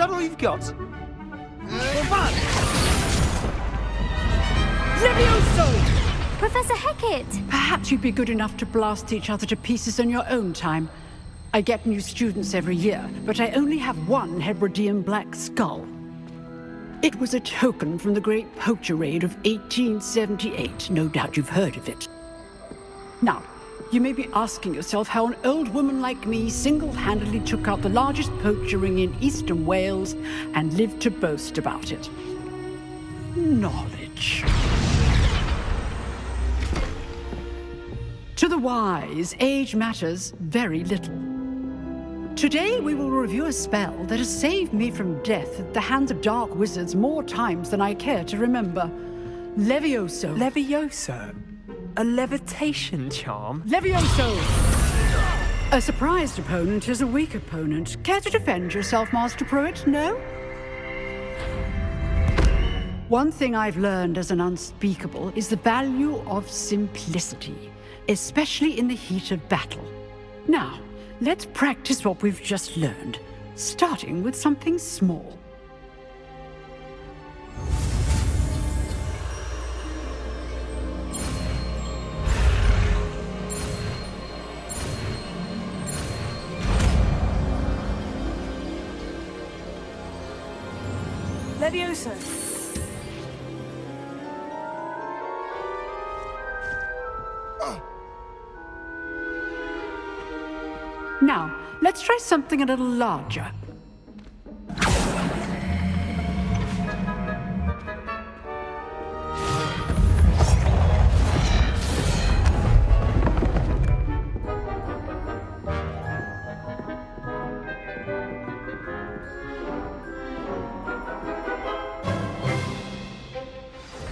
that all you've got? Levioso! Professor Hecat! Perhaps you'd be good enough to blast each other to pieces in your own time. I get new students every year, but I only have one Hebridean black skull. It was a token from the Great Poacher Raid of 1878. No doubt you've heard of it. Now, you may be asking yourself how an old woman like me single-handedly took out the largest poacher ring in eastern Wales and lived to boast about it. Knowledge. To the wise, age matters very little. Today we will review a spell that has saved me from death at the hands of dark wizards more times than I care to remember. Levioso. Levioso? A levitation charm? Levioso! A surprised opponent is a weak opponent. Care to defend yourself, Master Pruitt? No? One thing I've learned as an unspeakable is the value of simplicity, especially in the heat of battle. Now, let's practice what we've just learned, starting with something small. Levioso. Now, let's try something a little larger.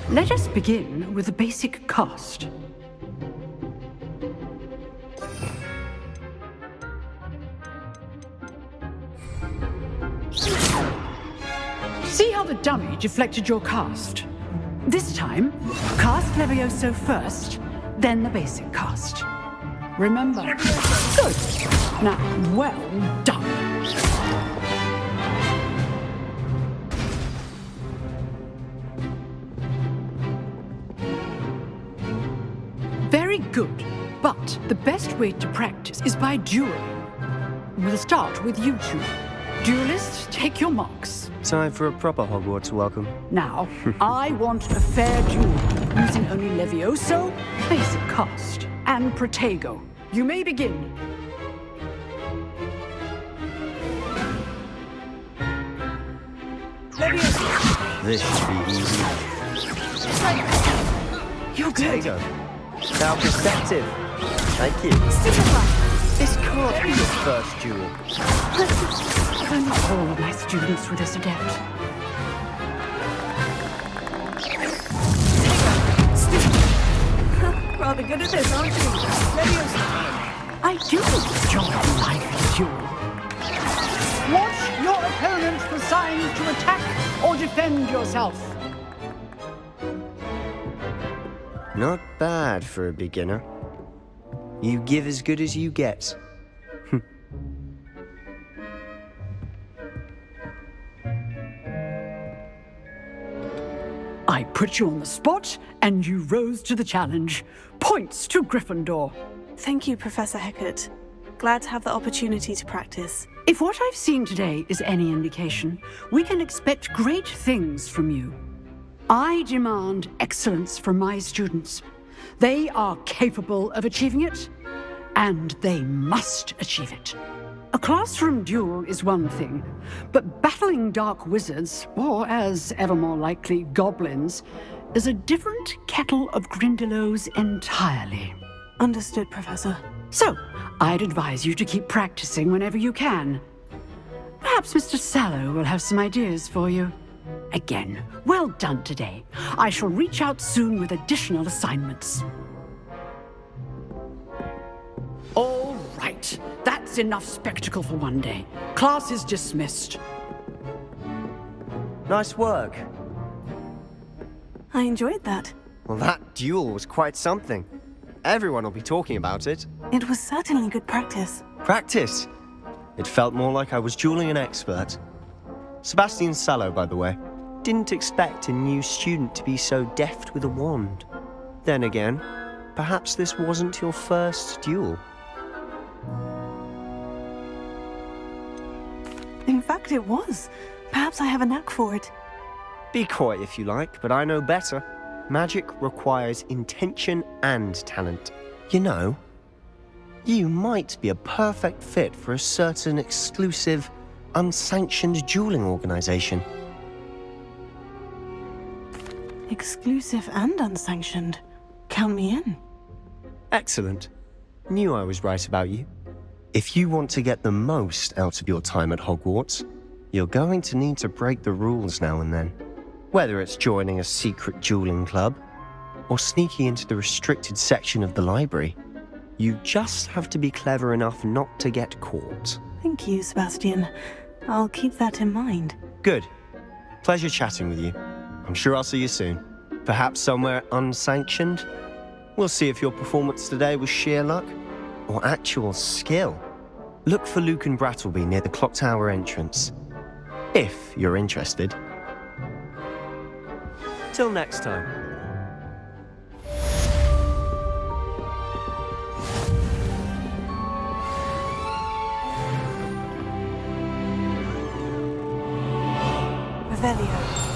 Let us begin with the basic cast. See how the dummy deflected your cast? This time, cast Levioso first, then the basic cast. Remember? Good. Now, well done. Very good. But the best way to practice is by dueling. We'll start with you two. Duelists, take your marks. Time for a proper Hogwarts welcome. Now, I want a fair duel, using only Levioso, basic cast, and Protego. You may begin. This should be easy. You're good. Potato. How perceptive. Thank you. This can't be your first duel. Not all of my students were this adept. Rather good at this, aren't you? Levioso. I do enjoy life in duel. Watch your opponent for signs to attack or defend yourself. Not bad for a beginner. You give as good as you get. I put you on the spot, and you rose to the challenge. Points to Gryffindor. Thank you, Professor Hecat. Glad to have the opportunity to practice. If what I've seen today is any indication, we can expect great things from you. I demand excellence from my students. They are capable of achieving it, and they must achieve it. A classroom duel is one thing, but battling dark wizards, or as ever more likely, goblins, is a different kettle of Grindylows entirely. Understood, Professor. So, I'd advise you to keep practicing whenever you can. Perhaps Mr. Sallow will have some ideas for you. Again, well done today. I shall reach out soon with additional assignments. All right, that's enough spectacle for one day. Class is dismissed. Nice work. I enjoyed that. Well, that duel was quite something. Everyone will be talking about it. It was certainly good practice. Practice. It felt more like I was dueling an expert. Sebastian Sallow, by the way. Didn't expect a new student to be so deft with a wand. Then again, perhaps this wasn't your first duel. In fact, it was. Perhaps I have a knack for it. Be coy if you like, but I know better. Magic requires intention and talent. You know, you might be a perfect fit for a certain exclusive, unsanctioned dueling organization. Exclusive and unsanctioned. Count me in. Excellent. Knew I was right about you. If you want to get the most out of your time at Hogwarts, you're going to need to break the rules now and then. Whether it's joining a secret dueling club, or sneaking into the restricted section of the library, you just have to be clever enough not to get caught. Thank you, Sebastian. I'll keep that in mind. Good. Pleasure chatting with you. I'm sure I'll see you soon. Perhaps somewhere unsanctioned? We'll see if your performance today was sheer luck or actual skill. Look for Luke and Brattleby near the clock tower entrance, if you're interested. Till next time. Revelio.